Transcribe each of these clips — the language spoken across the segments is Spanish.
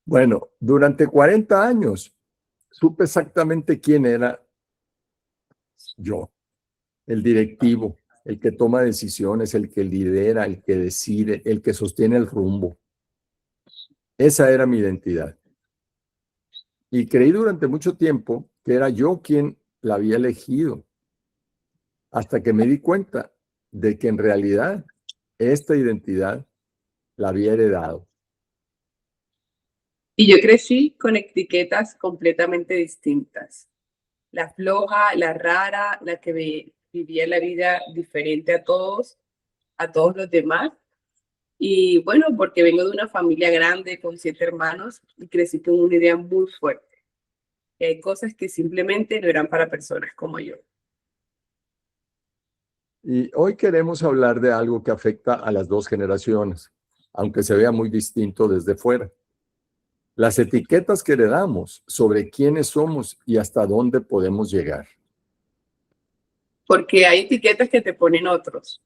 Bueno, durante 40 años supe exactamente quién era yo, el directivo, el que toma decisiones, el que lidera, el que decide, el que sostiene el rumbo. Esa era mi identidad. Y creí durante mucho tiempo que era yo quien la había elegido, hasta que me di cuenta de que en realidad esta identidad la había heredado. Y yo crecí con etiquetas completamente distintas. La floja, la rara, la que vivía la vida diferente a todos los demás. Y bueno, porque vengo de una familia grande con 7 hermanos y crecí con una idea muy fuerte. Que hay cosas que simplemente no eran para personas como yo. Y hoy queremos hablar de algo que afecta a las dos generaciones, aunque se vea muy distinto desde fuera. Las etiquetas que heredamos sobre quiénes somos y hasta dónde podemos llegar. Porque hay etiquetas que te ponen otros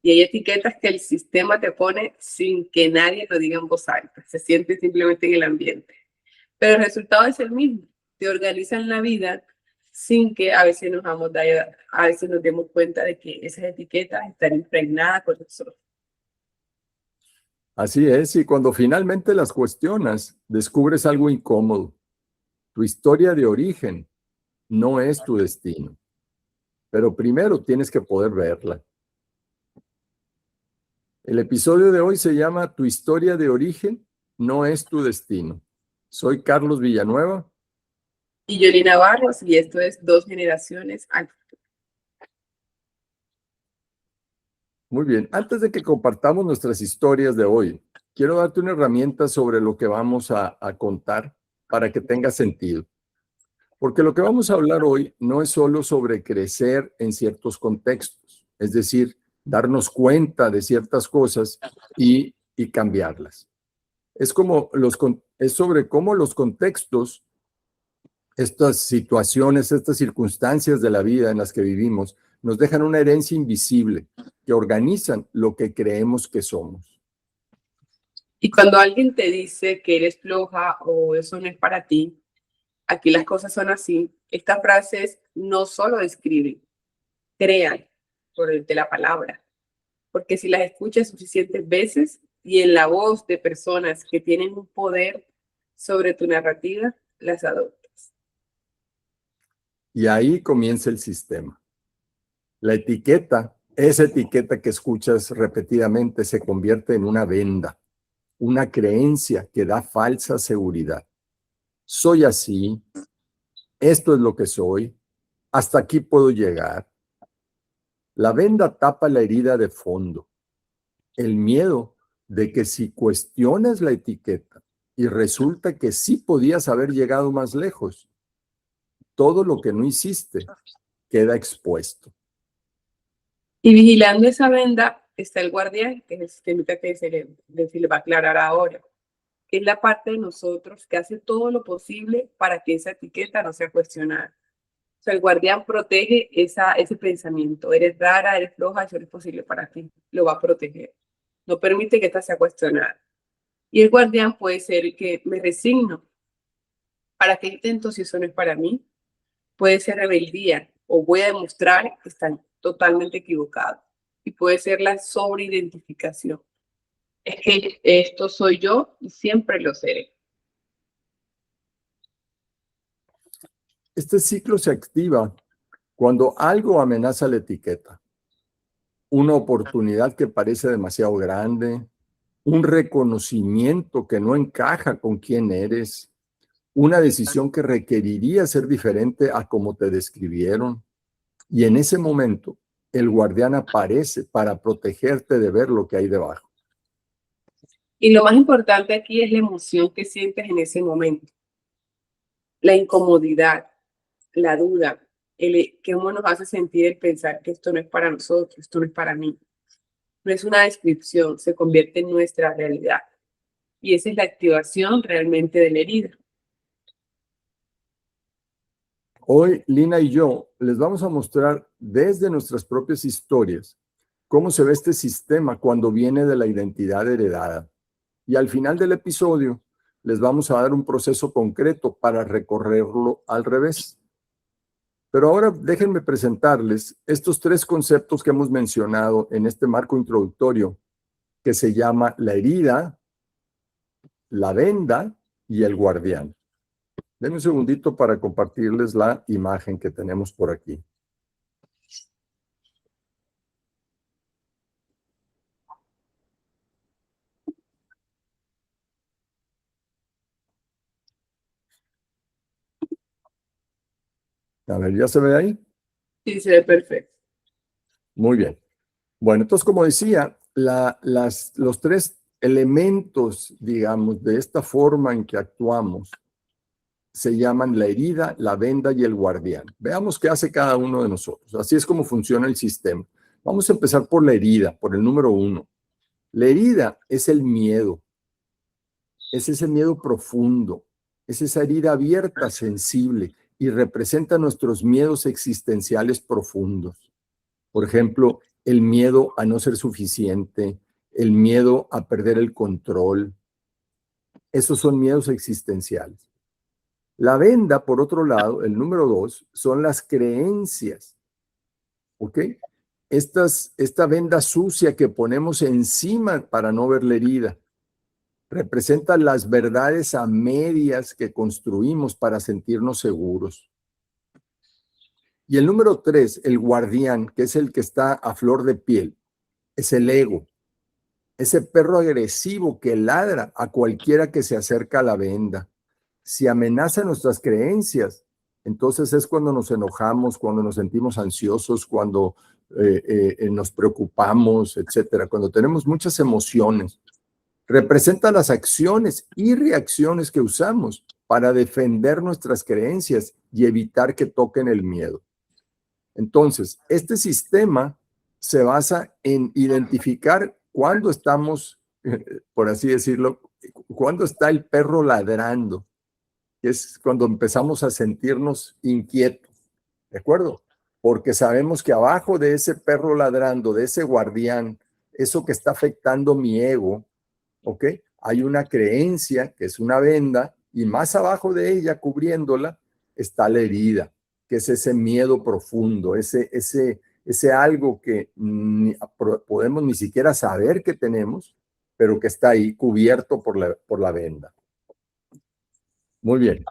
y hay etiquetas que el sistema te pone sin que nadie lo diga en voz alta. Se siente simplemente en el ambiente. Pero el resultado es el mismo. Te organizan la vida sin que a veces nos demos cuenta de que esas etiquetas están impregnadas con nosotros. Así es, y cuando finalmente las cuestionas, descubres algo incómodo. Tu historia de origen no es tu destino, pero primero tienes que poder verla. El episodio de hoy se llama Tu historia de origen no es tu destino. Soy Carlos Villanueva. Y Yolina Barros, y esto es Dos Generaciones al Futuro. Muy bien, antes de que compartamos nuestras historias de hoy, quiero darte una herramienta sobre lo que vamos a contar para que tenga sentido. Porque lo que vamos a hablar hoy no es solo sobre crecer en ciertos contextos, es decir, darnos cuenta de ciertas cosas y cambiarlas. Es sobre cómo los contextos, estas situaciones, estas circunstancias de la vida en las que vivimos, nos dejan una herencia invisible que organizan lo que creemos que somos. Y cuando alguien te dice que eres floja o eso no es para ti, aquí las cosas son así, estas frases no solo describen, crean por el de la palabra. Porque si las escuchas suficientes veces y en la voz de personas que tienen un poder sobre tu narrativa, las adoptas. Y ahí comienza el sistema. La etiqueta, esa etiqueta que escuchas repetidamente, se convierte en una venda, una creencia que da falsa seguridad. Soy así, esto es lo que soy, hasta aquí puedo llegar. La venda tapa la herida de fondo, el miedo de que si cuestionas la etiqueta y resulta que sí podías haber llegado más lejos, todo lo que no hiciste queda expuesto. Y vigilando esa venda está el guardián, que es el sistema que se le va a aclarar ahora, que es la parte de nosotros que hace todo lo posible para que esa etiqueta no sea cuestionada. O sea, el guardián protege ese pensamiento. Eres rara, eres floja, eso no es posible para ti. Lo va a proteger. No permite que esta sea cuestionada. Y el guardián puede ser que me resigno. ¿Para qué intento si eso no es para mí? Puede ser rebeldía o voy a demostrar que están totalmente equivocados. Y puede ser la sobreidentificación. Es que esto soy yo y siempre lo seré. Este ciclo se activa cuando algo amenaza la etiqueta. Una oportunidad que parece demasiado grande, un reconocimiento que no encaja con quién eres, una decisión que requeriría ser diferente a como te describieron. Y en ese momento, el guardián aparece para protegerte de ver lo que hay debajo. Y lo más importante aquí es la emoción que sientes en ese momento. La incomodidad, la duda, cómo nos hace sentir el pensar que esto no es para nosotros, esto no es para mí. No es una descripción, se convierte en nuestra realidad. Y esa es la activación realmente de la herida. Hoy, Lina y yo les vamos a mostrar desde nuestras propias historias cómo se ve este sistema cuando viene de la identidad heredada. Y al final del episodio les vamos a dar un proceso concreto para recorrerlo al revés. Pero ahora déjenme presentarles estos tres conceptos que hemos mencionado en este marco introductorio, que se llama la herida, la venda y el guardián. Denme un segundito para compartirles la imagen que tenemos por aquí. A ver, ¿ya se ve ahí? Sí, se ve perfecto. Muy bien. Bueno, entonces, como decía, los tres elementos, digamos, de esta forma en que actuamos, se llaman la herida, la venda y el guardián. Veamos qué hace cada uno de nosotros. Así es como funciona el sistema. Vamos a empezar por la herida, por el número 1. La herida es el miedo. Es ese miedo profundo. Es esa herida abierta, sensible, y representa nuestros miedos existenciales profundos. Por ejemplo, el miedo a no ser suficiente, el miedo a perder el control. Esos son miedos existenciales. La venda, por otro lado, el número 2, son las creencias. ¿Ok? Esta venda sucia que ponemos encima para no ver la herida representa las verdades a medias que construimos para sentirnos seguros. Y el número 3, el guardián, que es el que está a flor de piel, es el ego. Ese perro agresivo que ladra a cualquiera que se acerca a la venda. Si amenaza nuestras creencias, entonces es cuando nos enojamos, cuando nos sentimos ansiosos, cuando nos preocupamos, etcétera, cuando tenemos muchas emociones. Representa las acciones y reacciones que usamos para defender nuestras creencias y evitar que toquen el miedo. Entonces, este sistema se basa en identificar cuándo estamos, por así decirlo, cuándo está el perro ladrando, que es cuando empezamos a sentirnos inquietos, ¿de acuerdo? Porque sabemos que abajo de ese perro ladrando, de ese guardián, eso que está afectando mi ego, ¿ok? Hay una creencia que es una venda y más abajo de ella, cubriéndola, está la herida, que es ese miedo profundo, ese algo que podemos ni siquiera saber que tenemos, pero que está ahí cubierto por la venda. Muy bien.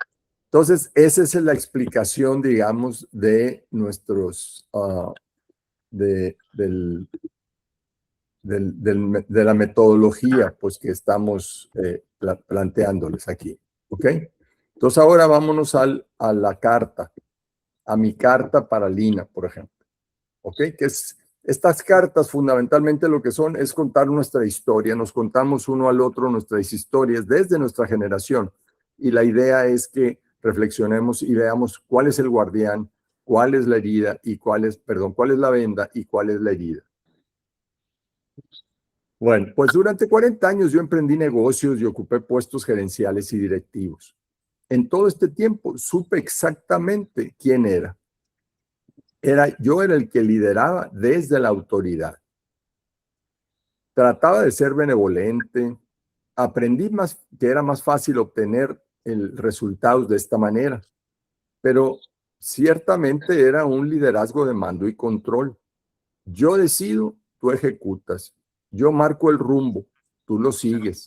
Entonces, esa es la explicación, digamos, de nuestros, de la metodología, pues, que estamos planteándoles aquí. ¿Ok? Entonces, ahora vámonos a la carta, a mi carta para Lina, por ejemplo. ¿Ok? Que es, estas cartas fundamentalmente lo que son es contar nuestra historia. Nos contamos uno al otro nuestras historias desde nuestra generación. Y la idea es que reflexionemos y veamos cuál es el guardián, cuál es la herida y cuál es la venda y cuál es la herida. Bueno, pues durante 40 años yo emprendí negocios y ocupé puestos gerenciales y directivos. En todo este tiempo supe exactamente quién era. Yo era el que lideraba desde la autoridad. Trataba de ser benevolente. Aprendí que era más fácil obtener resultados de esta manera. Pero ciertamente era un liderazgo de mando y control. Yo decido, tú ejecutas. Yo marco el rumbo, tú lo sigues.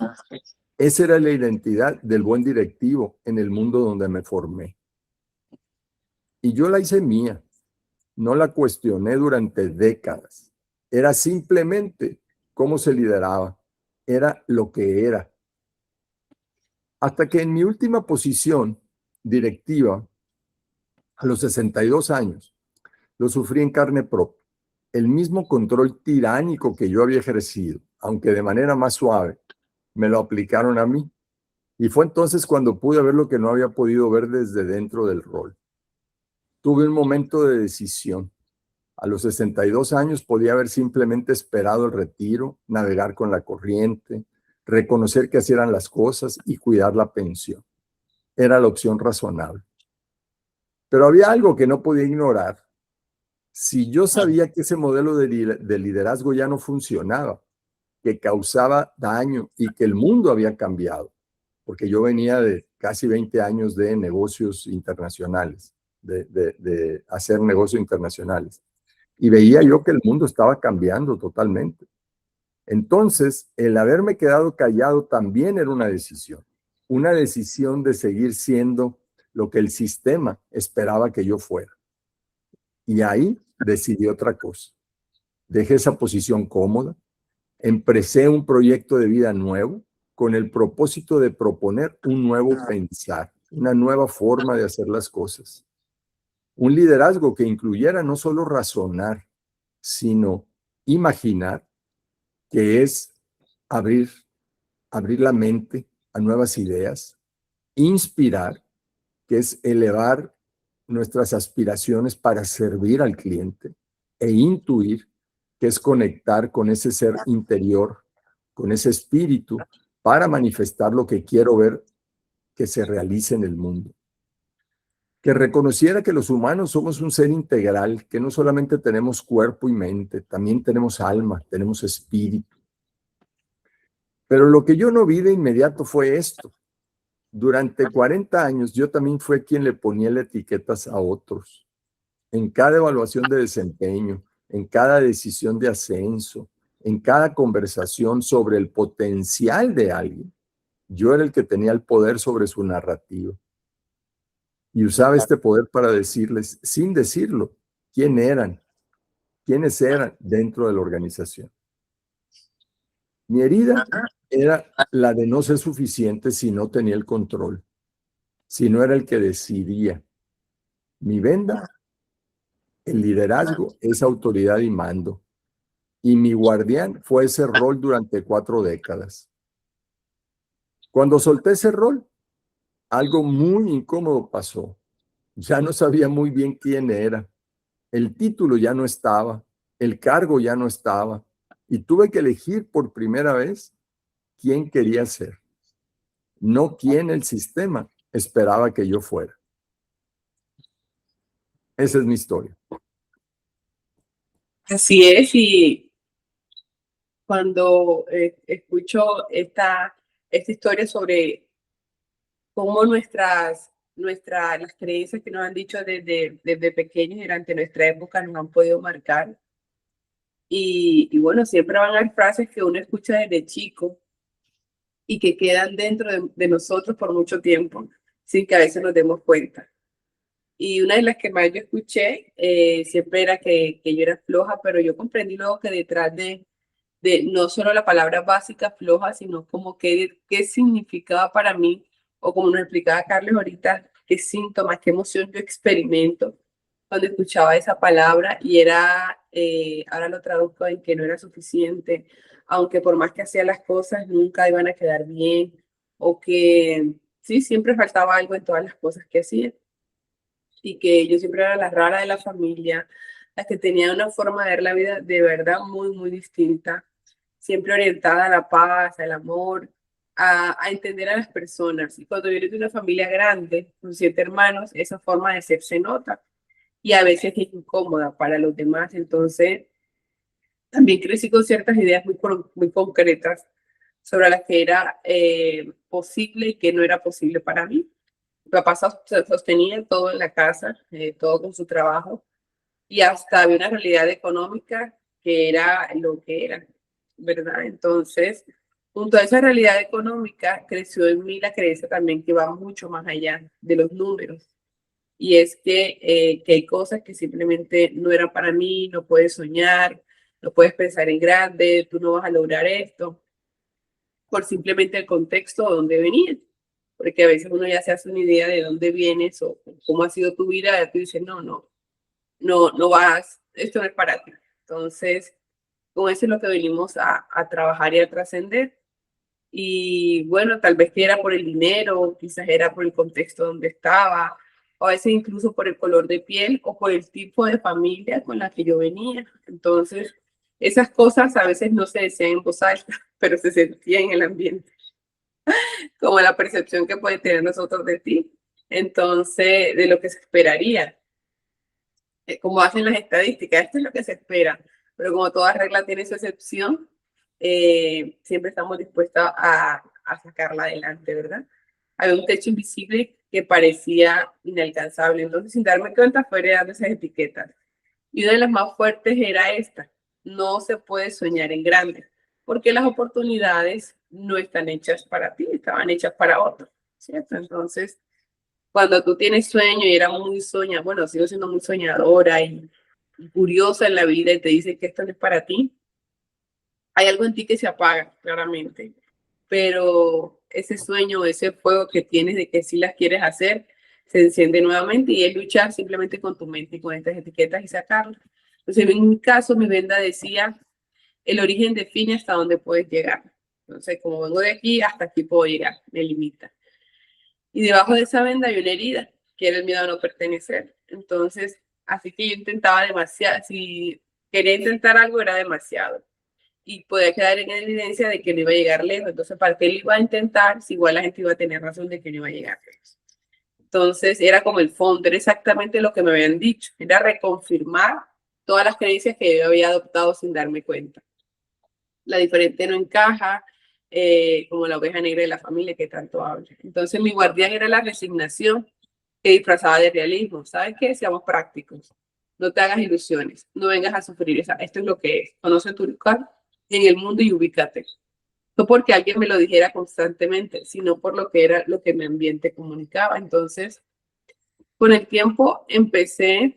Esa era la identidad del buen directivo en el mundo donde me formé. Y yo la hice mía. No la cuestioné durante décadas. Era simplemente cómo se lideraba. Era lo que era. Hasta que en mi última posición directiva, a los 62 años, lo sufrí en carne propia. El mismo control tiránico que yo había ejercido, aunque de manera más suave, me lo aplicaron a mí. Y fue entonces cuando pude ver lo que no había podido ver desde dentro del rol. Tuve un momento de decisión. A los 62 años podía haber simplemente esperado el retiro, navegar con la corriente, reconocer que así eran las cosas y cuidar la pensión. Era la opción razonable. Pero había algo que no podía ignorar. Si yo sabía que ese modelo de liderazgo ya no funcionaba, que causaba daño y que el mundo había cambiado, porque yo venía de casi 20 años de negocios internacionales, de hacer negocios internacionales. Y veía yo que el mundo estaba cambiando totalmente. Entonces, el haberme quedado callado también era una decisión de seguir siendo lo que el sistema esperaba que yo fuera. Y ahí decidí otra cosa. Dejé esa posición cómoda, empecé un proyecto de vida nuevo con el propósito de proponer un nuevo pensar, una nueva forma de hacer las cosas. Un liderazgo que incluyera no solo razonar, sino imaginar, que es abrir la mente a nuevas ideas, inspirar, que es elevar nuestras aspiraciones para servir al cliente, e intuir, que es conectar con ese ser interior, con ese espíritu, para manifestar lo que quiero ver que se realice en el mundo. Que reconociera que los humanos somos un ser integral, que no solamente tenemos cuerpo y mente, también tenemos alma, tenemos espíritu. Pero lo que yo no vi de inmediato fue esto. Durante 40 años yo también fui quien le ponía las etiquetas a otros. En cada evaluación de desempeño, en cada decisión de ascenso, en cada conversación sobre el potencial de alguien, yo era el que tenía el poder sobre su narrativa. Y usaba este poder para decirles, sin decirlo, quiénes eran dentro de la organización. Mi herida era la de no ser suficiente si no tenía el control, si no era el que decidía. Mi venda, el liderazgo, es autoridad y mando. Y mi guardián fue ese rol durante 4 décadas. Cuando solté ese rol, algo muy incómodo pasó. Ya no sabía muy bien quién era. El título ya no estaba, el cargo ya no estaba, y tuve que elegir por primera vez quién quería ser, no quién el sistema esperaba que yo fuera. Esa es mi historia. Así es, y cuando escucho esta historia sobre cómo las creencias que nos han dicho desde pequeños y durante nuestra época nos han podido marcar. Y bueno, siempre van a haber frases que uno escucha desde chico y que quedan dentro de nosotros por mucho tiempo, sin que a veces nos demos cuenta. Y una de las que más yo escuché siempre era que yo era floja, pero yo comprendí luego que detrás de no solo la palabra básica floja, sino como qué significaba para mí, o como nos explicaba Carlos ahorita, qué síntomas, qué emoción yo experimento cuando escuchaba esa palabra, y era, ahora lo traduzco en que no era suficiente, aunque por más que hacía las cosas nunca iban a quedar bien, o que sí, siempre faltaba algo en todas las cosas que hacía, y que yo siempre era la rara de la familia, la que tenía una forma de ver la vida de verdad muy, muy distinta, siempre orientada a la paz, al amor, a entender a las personas. Y cuando vienes de una familia grande, con 7 hermanos, esa forma de ser se nota y a veces es incómoda para los demás. Entonces, también crecí con ciertas ideas muy concretas sobre las que era posible y que no era posible para mí. Mi papá sostenía todo en la casa, todo con su trabajo, y hasta había una realidad económica que era lo que era, ¿verdad? Entonces, junto a esa realidad económica, creció en mí la creencia también que va mucho más allá de los números. Y es que hay cosas que simplemente no eran para mí, no puedes soñar, no puedes pensar en grande, tú no vas a lograr esto, por simplemente el contexto donde venías. Porque a veces uno ya se hace una idea de dónde vienes o cómo ha sido tu vida, y tú dices, no vas, esto no es para ti. Entonces, con eso es lo que venimos a trabajar y a trascender. Y bueno, tal vez que era por el dinero, quizás era por el contexto donde estaba, o a veces incluso por el color de piel o por el tipo de familia con la que yo venía. Entonces, esas cosas a veces no se decían en voz alta, pero se sentían en el ambiente, como la percepción que puede tener nosotros de ti. Entonces, de lo que se esperaría, como hacen las estadísticas, esto es lo que se espera, pero como toda regla tiene su excepción, siempre estamos dispuestos a sacarla adelante, ¿verdad? había un techo invisible que parecía inalcanzable. Entonces, sin darme cuenta, fue heredando esas etiquetas. Y una de las más fuertes era esta: no se puede soñar en grande, porque las oportunidades no están hechas para ti, estaban hechas para otros, ¿cierto? Entonces, cuando tú tienes sueño y era muy soñadora, bueno, sigo siendo muy soñadora y curiosa en la vida y te dicen que esto no es para ti, hay algo en ti que se apaga, claramente. Pero ese sueño, ese fuego que tienes de que sí las quieres hacer, se enciende nuevamente y es luchar simplemente con tu mente y con estas etiquetas y sacarlas. Entonces, en mi caso, mi venda decía: el origen define hasta dónde puedes llegar. Entonces, como vengo de aquí, hasta aquí puedo llegar, me limita. Y debajo de esa venda hay una herida, que era el miedo a no pertenecer. Entonces, así que yo intentaba demasiado. Si quería intentar algo, era demasiado. Y podía quedar en evidencia de que no iba a llegar lejos. Entonces, ¿para qué lo iba a intentar si igual la gente iba a tener razón de que no iba a llegar lejos? Entonces, era como el fondo, era exactamente lo que me habían dicho. Era reconfirmar todas las creencias que yo había adoptado sin darme cuenta. La diferente no encaja, como la oveja negra de la familia que tanto habla. Entonces, mi guardián era la resignación que disfrazaba de realismo. ¿Sabes qué? Seamos prácticos. No te hagas ilusiones. No vengas a sufrir. Esto es lo que es. Conoce tu lugar en el mundo y ubícate. No porque alguien me lo dijera constantemente, sino por lo que era lo que mi ambiente comunicaba. Entonces, con el tiempo empecé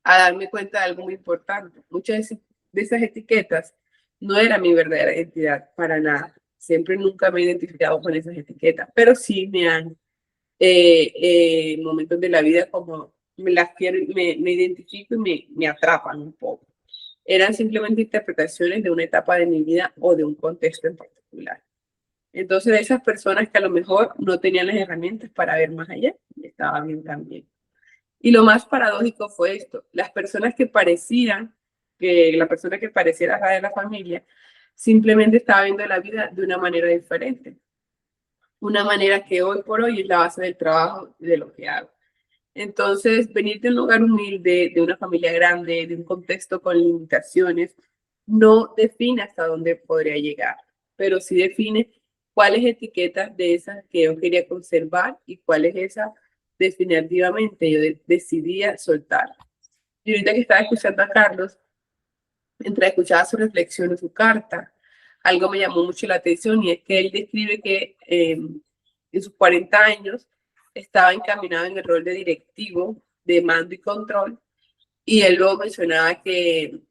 a darme cuenta de algo muy importante. Muchas de esas etiquetas no era mi verdadera identidad para nada. Siempre nunca me he identificado con esas etiquetas, pero sí me han momentos de la vida como me identifico y me atrapan un poco. Eran simplemente interpretaciones de una etapa de mi vida o de un contexto en particular. Entonces, de esas personas que a lo mejor no tenían las herramientas para ver más allá, estaba bien también. Y lo más paradójico fue esto: las personas que parecían, que la persona que pareciera la de la familia, simplemente estaba viendo la vida de una manera diferente. Una manera que hoy por hoy es la base del trabajo y de lo que hago. Entonces, venir de un lugar humilde, de una familia grande, de un contexto con limitaciones, no define hasta dónde podría llegar, pero sí define cuáles etiquetas de esas que yo quería conservar y cuáles esas definitivamente yo decidía soltar. Y ahorita que estaba escuchando a Carlos, mientras escuchaba su reflexión en su carta, algo me llamó mucho la atención y es que él describe que en sus 40 años estaba encaminado en el rol de directivo, de mando y control, y él luego mencionaba que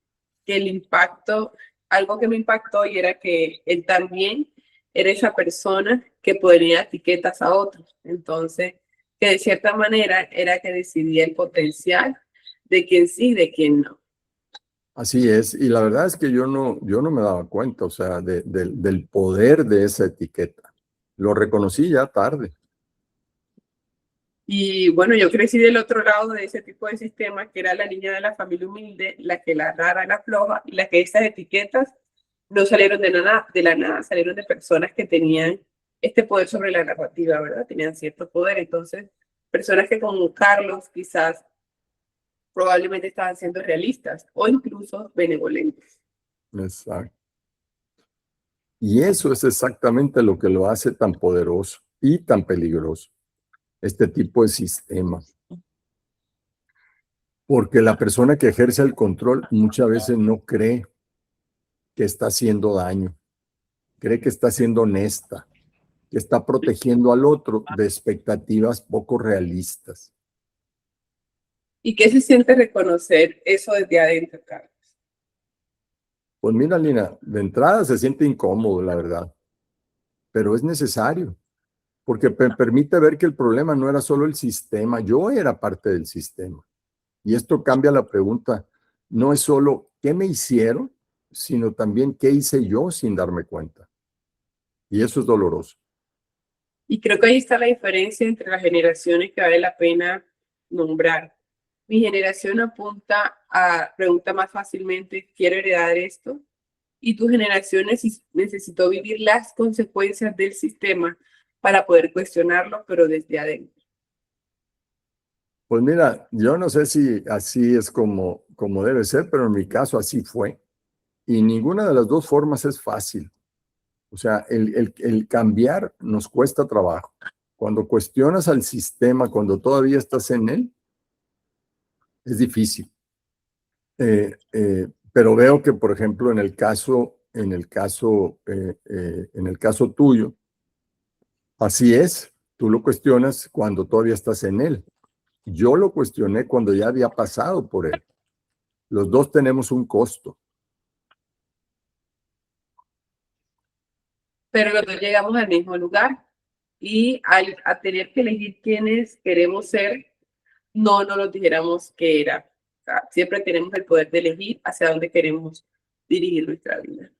el impacto, algo que me impactó y era que él también era esa persona que ponía etiquetas a otros. Entonces, que de cierta manera era que decidía el potencial de quién sí y de quién no. Así es, y la verdad es que yo no me daba cuenta, o sea, del poder de esa etiqueta. Lo reconocí ya tarde. Y bueno, yo crecí del otro lado de ese tipo de sistema, que era la niña de la familia humilde, la que la rara, la floja, y la que esas etiquetas no salieron de la nada, salieron de personas que tenían este poder sobre la narrativa, ¿verdad? Tenían cierto poder. Entonces, personas que como Carlos quizás probablemente estaban siendo realistas o incluso benevolentes. Exacto. Y eso es exactamente lo que lo hace tan poderoso y tan peligroso, este tipo de sistema. Porque la persona que ejerce el control muchas veces no cree que está haciendo daño, cree que está siendo honesta, que está protegiendo al otro de expectativas poco realistas. ¿Y qué se siente reconocer eso desde adentro, Carlos? Pues mira, Lina, de entrada se siente incómodo, la verdad, pero es necesario, porque permite ver que el problema no era solo el sistema, yo era parte del sistema. Y esto cambia la pregunta, no es solo qué me hicieron, sino también qué hice yo sin darme cuenta. Y eso es doloroso. Y creo que ahí está la diferencia entre las generaciones que vale la pena nombrar. Mi generación apunta a, pregunta más fácilmente: ¿quiero heredar esto? Y tu generación necesitó vivir las consecuencias del sistema para poder cuestionarlo, pero desde adentro. Pues mira, yo no sé si así es como debe ser, pero en mi caso así fue. Y ninguna de las dos formas es fácil. O sea, el cambiar nos cuesta trabajo. Cuando cuestionas al sistema, cuando todavía estás en él, es difícil. Pero veo que, por ejemplo, en el caso tuyo, así es. Tú lo cuestionas cuando todavía estás en él. Yo lo cuestioné cuando ya había pasado por él. Los dos tenemos un costo. Pero los dos llegamos al mismo lugar y a tener que elegir quiénes queremos ser, no nos dijéramos que era. O sea, siempre tenemos el poder de elegir hacia dónde queremos dirigir nuestra vida.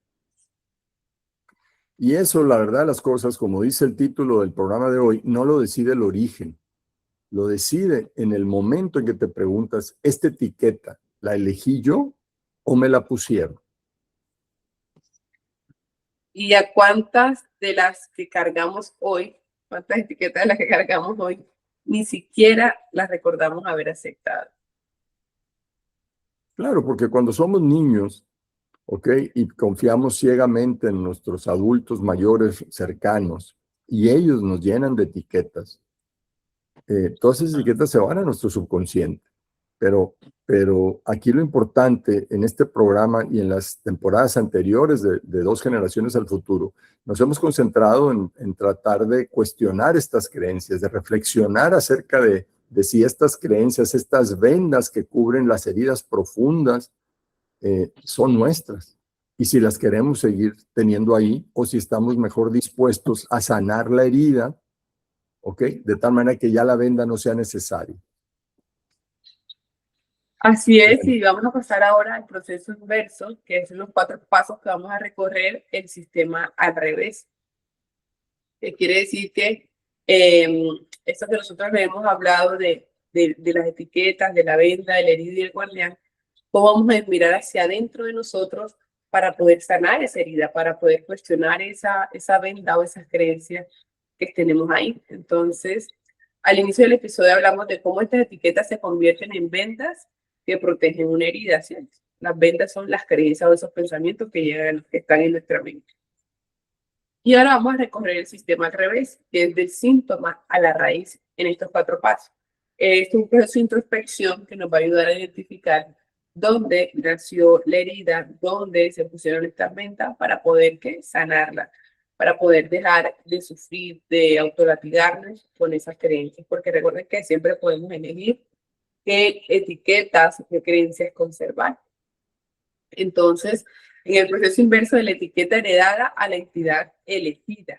Y eso, la verdad, las cosas, como dice el título del programa de hoy, no lo decide el origen. Lo decide en el momento en que te preguntas, ¿esta etiqueta la elegí yo o me la pusieron? ¿Y a cuántas de las que cargamos hoy, cuántas etiquetas de las que cargamos hoy, ni siquiera las recordamos haber aceptado? Claro, porque cuando somos niños, ¿ok? Y confiamos ciegamente en nuestros adultos mayores cercanos y ellos nos llenan de etiquetas, todas esas etiquetas se van a nuestro subconsciente. Pero aquí lo importante en este programa y en las temporadas anteriores de Dos Generaciones al Futuro, nos hemos concentrado en tratar de cuestionar estas creencias, de reflexionar acerca de si estas creencias, estas vendas que cubren las heridas profundas, son nuestras. Y si las queremos seguir teniendo ahí, o si estamos mejor dispuestos a sanar la herida, ¿ok? De tal manera que ya la venda no sea necesaria. Así es, y vamos a pasar ahora al proceso inverso, que son los 4 pasos que vamos a recorrer el sistema al revés. Que quiere decir que esto que nosotros hemos hablado de las etiquetas, de la venda, del herido y el guardián, cómo vamos a mirar hacia adentro de nosotros para poder sanar esa herida, para poder cuestionar esa venda o esas creencias que tenemos ahí. Entonces, al inicio del episodio hablamos de cómo estas etiquetas se convierten en vendas que protegen una herida, ¿cierto? Las vendas son las creencias o esos pensamientos que llegan, que están en nuestra mente. Y ahora vamos a recorrer el sistema al revés, desde el síntoma a la raíz en estos 4 pasos. Este es un proceso de introspección que nos va a ayudar a identificar dónde nació la herida, dónde se pusieron estas ventas para poder sanarla, para poder dejar de sufrir, de autolatigarnos con esas creencias. Porque recuerden que siempre podemos elegir qué etiquetas, qué creencias conservar. Entonces, en el proceso inverso de la etiqueta heredada a la entidad elegida.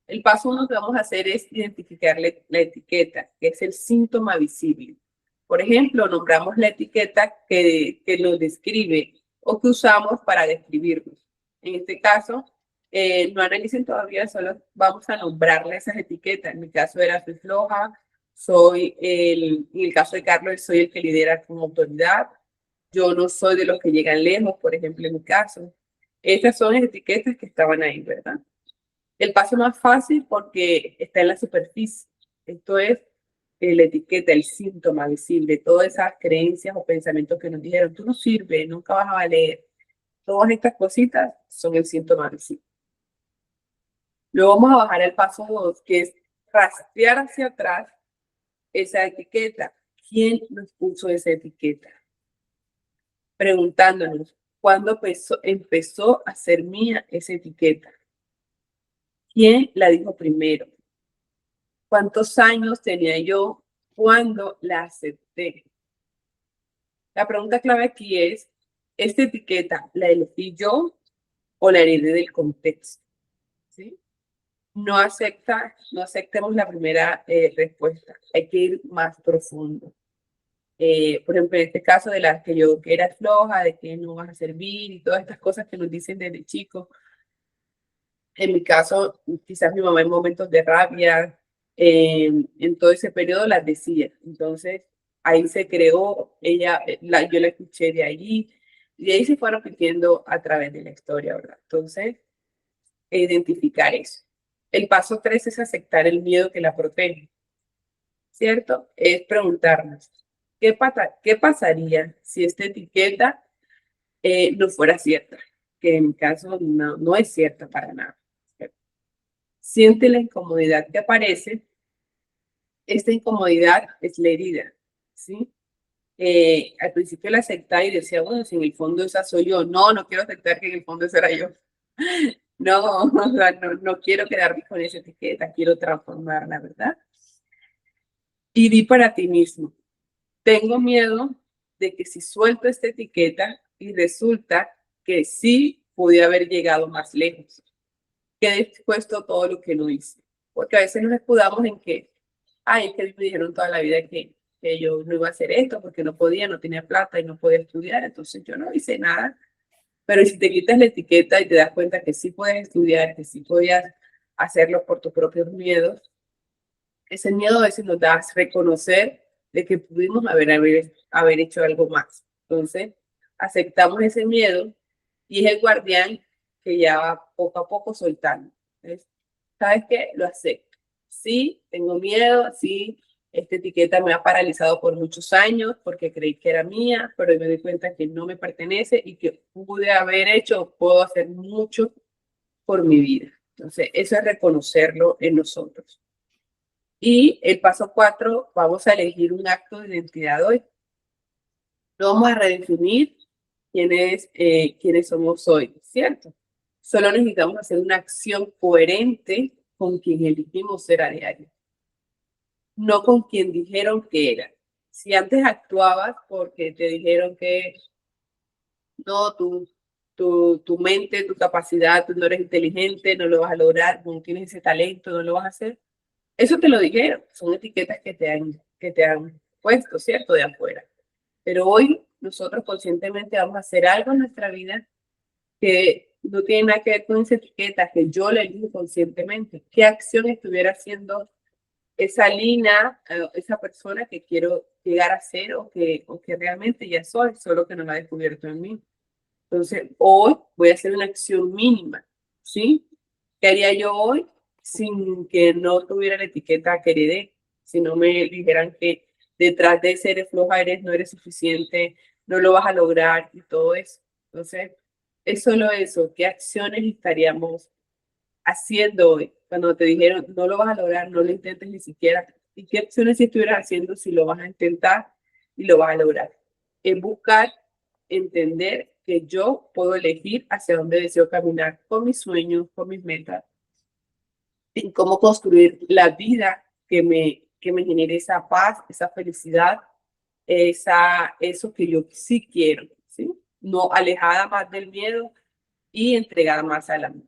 El paso 1 que vamos a hacer es identificar la etiqueta, que es el síntoma visible. Por ejemplo, nombramos la etiqueta que nos describe o que usamos para describirnos. En este caso, no analicen todavía, solo vamos a nombrarle esas etiquetas. En mi caso era soy floja, en el caso de Carlos, soy el que lidera con autoridad. Yo no soy de los que llegan lejos, por ejemplo, en mi caso. Estas son etiquetas que estaban ahí, ¿verdad? El paso más fácil porque está en la superficie. Esto es la etiqueta, el síntoma visible, todas esas creencias o pensamientos que nos dijeron, tú no sirves, nunca vas a valer. Todas estas cositas son el síntoma visible. Luego vamos a bajar al paso 2, que es rastrear hacia atrás esa etiqueta. ¿Quién nos puso esa etiqueta? Preguntándonos, ¿cuándo empezó a ser mía esa etiqueta? ¿Quién la dijo primero? ¿Cuántos años tenía yo cuando la acepté? La pregunta clave aquí es, ¿esta etiqueta la elegí yo o la heredé del contexto? ¿Sí? No aceptemos la primera respuesta. Hay que ir más profundo. Por ejemplo, en este caso de las que yo que era floja, de que no vas a servir y todas estas cosas que nos dicen desde chicos. En mi caso, quizás mi mamá en momentos de rabia, en todo ese periodo las decía. Entonces, ahí se creó, yo la escuché de allí, y de ahí se fue repitiendo a través de la historia, ¿verdad? Entonces, identificar eso. El paso 3 es aceptar el miedo que la protege, ¿cierto? Es preguntarnos, ¿qué pasaría si esta etiqueta no fuera cierta? Que en mi caso no es cierta para nada. siente la incomodidad que aparece. Esta incomodidad es la herida, ¿sí? Al principio la aceptaba y decía, bueno, si en el fondo esa soy yo. No, no quiero aceptar que en el fondo esa era yo. No, o sea, no quiero quedarme con esa etiqueta, quiero transformarla, ¿verdad? Y di para ti mismo, tengo miedo de que si suelto esta etiqueta y resulta que sí pude haber llegado más lejos, que he dispuesto todo lo que no hice. Porque a veces nos escudamos en que, ay, es que me dijeron toda la vida que yo no iba a hacer esto porque no podía, no tenía plata y no podía estudiar, entonces yo no hice nada. Pero si te quitas la etiqueta y te das cuenta que sí puedes estudiar, que sí podías hacerlo por tus propios miedos, ese miedo a veces nos da reconocer de que pudimos haber hecho algo más. Entonces, aceptamos ese miedo y es el guardián que ya va poco a poco soltando. Entonces, ¿sabes qué? Lo acepto. Sí, tengo miedo, sí, esta etiqueta me ha paralizado por muchos años porque creí que era mía, pero me di cuenta que no me pertenece y que pude haber hecho, puedo hacer mucho por mi vida. Entonces, eso es reconocerlo en nosotros. Y el paso 4, vamos a elegir un acto de identidad hoy. Vamos a redefinir quiénes somos hoy, ¿cierto? Solo necesitamos hacer una acción coherente con quien elegimos ser a diario, no con quien dijeron que era. Si antes actuabas porque te dijeron que no, tu mente, tu capacidad, tú no eres inteligente, no lo vas a lograr, no tienes ese talento, no lo vas a hacer, eso te lo dijeron, son etiquetas que te han puesto, ¿cierto? De afuera. Pero hoy nosotros conscientemente vamos a hacer algo en nuestra vida que no tiene nada que ver con esa etiqueta, que yo le elijo conscientemente. ¿Qué acción estuviera haciendo esa Lina, esa persona que quiero llegar a ser o que realmente ya soy, solo que no la he descubierto en mí? Entonces, hoy voy a hacer una acción mínima, ¿sí? ¿Qué haría yo hoy sin que no tuviera la etiqueta que heredé? Si no me dijeran que detrás de ser floja eres, no eres suficiente, no lo vas a lograr y todo eso. Entonces, es solo eso. ¿Qué acciones estaríamos haciendo hoy? Cuando te dijeron, no lo vas a lograr, no lo intentes ni siquiera. ¿Y qué acciones si estuvieras haciendo si lo vas a intentar y lo vas a lograr? Es buscar, entender que yo puedo elegir hacia dónde deseo caminar con mis sueños, con mis metas, y cómo construir la vida que me genere esa paz, esa felicidad, eso que yo sí quiero, ¿sí? No alejada más del miedo y entregada más al amor.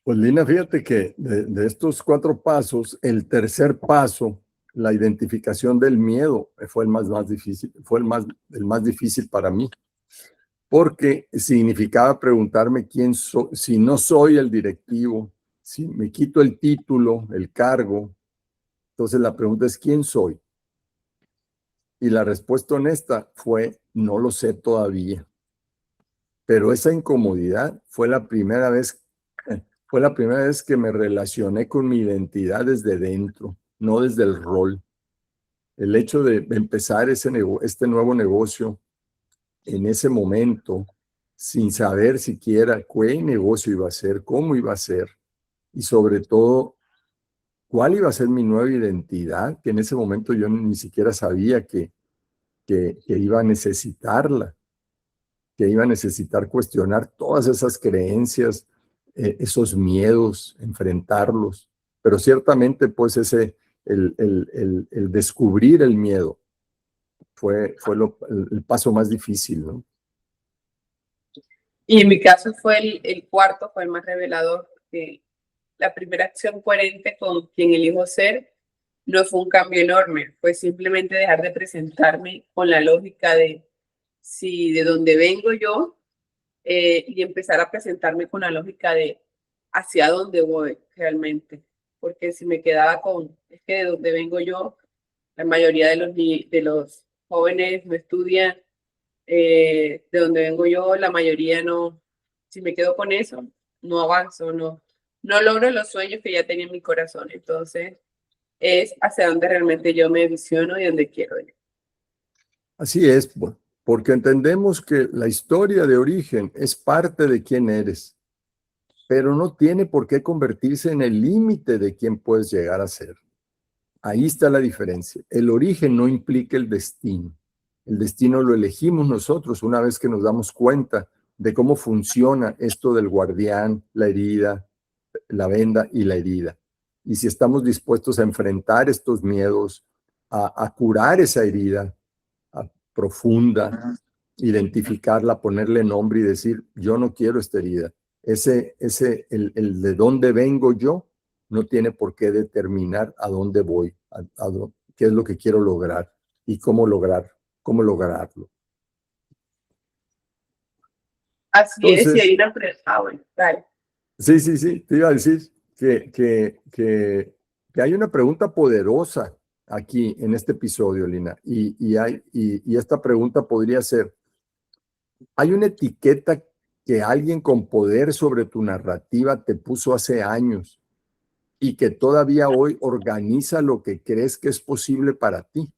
Pues Lina, fíjate que de estos 4 pasos, el tercer paso, la identificación del miedo, fue el más difícil, fue el más difícil para mí, porque significaba preguntarme si no soy el directivo, si me quito el título, el cargo. Entonces la pregunta es, ¿quién soy? Y la respuesta honesta fue, no lo sé todavía. Pero esa incomodidad fue la primera vez que me relacioné con mi identidad desde dentro, no desde el rol. El hecho de empezar este nuevo negocio en ese momento, sin saber siquiera qué negocio iba a ser, cómo iba a ser, y sobre todo, cuál iba a ser mi nueva identidad, que en ese momento yo ni siquiera sabía que iba a necesitarla, que iba a necesitar cuestionar todas esas creencias, esos miedos, enfrentarlos. Pero ciertamente, pues, el descubrir el miedo fue el paso más difícil, ¿no? Y en mi caso fue el cuarto, fue el más revelador, porque la primera acción coherente con quien elijo ser no fue un cambio enorme, fue simplemente dejar de presentarme con la lógica de si de dónde vengo yo y empezar a presentarme con la lógica de hacia dónde voy realmente. Porque si me quedaba es que de dónde vengo yo, la mayoría de los jóvenes no estudian, de donde vengo yo, la mayoría no, si me quedo con eso, no avanzo, no logro los sueños que ya tenía en mi corazón. Entonces, es hacia donde realmente yo me visiono y donde quiero ir. Así es, porque entendemos que la historia de origen es parte de quién eres. pero no tiene por qué convertirse en el límite de quién puedes llegar a ser. Ahí está la diferencia. El origen no implica el destino. El destino lo elegimos nosotros una vez que nos damos cuenta de cómo funciona esto del guardián, la herida, la venda y la herida. Y si estamos dispuestos a enfrentar estos miedos, a curar esa herida profunda, identificarla, ponerle nombre y decir, yo no quiero esta herida. El de dónde vengo yo no tiene por qué determinar a dónde voy, qué es lo que quiero lograr y cómo lograrlo. Así Entonces, es, y hay una pregunta. Bueno, dale. Sí, te iba a decir que hay una pregunta poderosa aquí en este episodio, Lina, y esta pregunta podría ser, ¿hay una etiqueta que alguien con poder sobre tu narrativa te puso hace años y que todavía hoy organiza lo que crees que es posible para ti?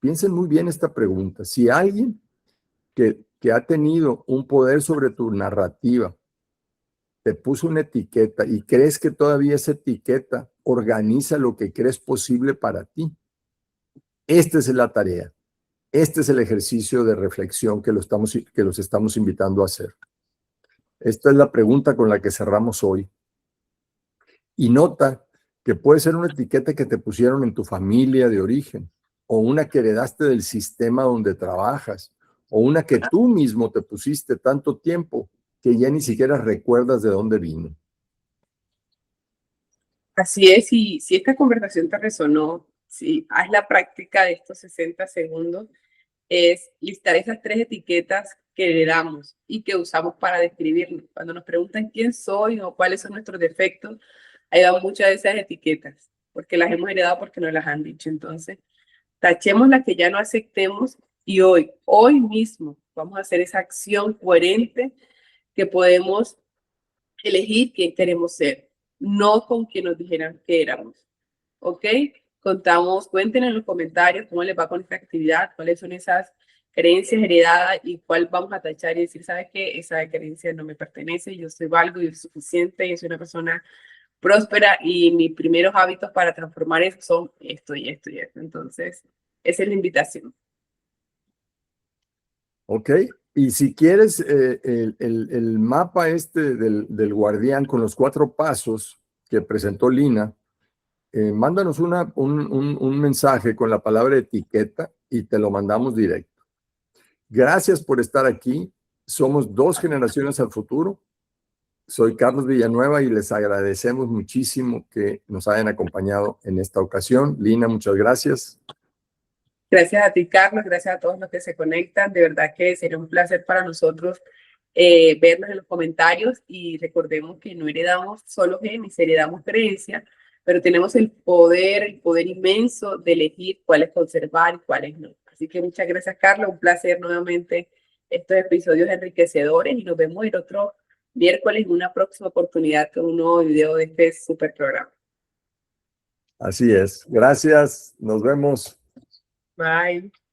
Piensen muy bien esta pregunta. Si alguien que ha tenido un poder sobre tu narrativa te puso una etiqueta y crees que todavía esa etiqueta organiza lo que crees posible para ti, esta es la tarea. Este es el ejercicio de reflexión que los estamos invitando a hacer. Esta es la pregunta con la que cerramos hoy. Y nota que puede ser una etiqueta que te pusieron en tu familia de origen, o una que heredaste del sistema donde trabajas, o una que tú mismo te pusiste tanto tiempo que ya ni siquiera recuerdas de dónde vino. Así es, y si esta conversación te resonó, si haz la práctica de estos 60 segundos, es listar esas 3 etiquetas que heredamos y que usamos para describirnos. Cuando nos preguntan quién soy o cuáles son nuestros defectos, ahí van muchas de esas etiquetas, porque las hemos heredado porque nos las han dicho. Entonces, tachemos las que ya no aceptemos y hoy mismo, vamos a hacer esa acción coherente que podemos elegir quién queremos ser, no con quien nos dijeran que éramos. ¿Ok? Cuenten en los comentarios cómo les va con esta actividad, cuáles son esas creencias heredadas y cuál vamos a tachar y decir, ¿sabes qué? Esa creencia no me pertenece, yo soy valgo, yo soy suficiente, yo soy una persona próspera y mis primeros hábitos para transformar eso son esto y esto y esto. Entonces, esa es la invitación. ¿Ok? Y si quieres el mapa del guardián con los 4 pasos que presentó Lina, mándanos un mensaje con la palabra etiqueta y te lo mandamos directo. Gracias por estar aquí. Somos 2 generaciones al futuro. Soy Carlos Villanueva y les agradecemos muchísimo que nos hayan acompañado en esta ocasión. Lina, muchas gracias. Gracias a ti, Carlos, gracias a todos los que se conectan. De verdad que sería un placer para nosotros vernos en los comentarios y recordemos que no heredamos solo genes, heredamos creencias, pero tenemos el poder inmenso de elegir cuáles conservar y cuáles no. Así que muchas gracias, Carlos. Un placer nuevamente estos episodios enriquecedores y nos vemos el otro miércoles en una próxima oportunidad con un nuevo video de este super programa. Así es. Gracias. Nos vemos. Bye.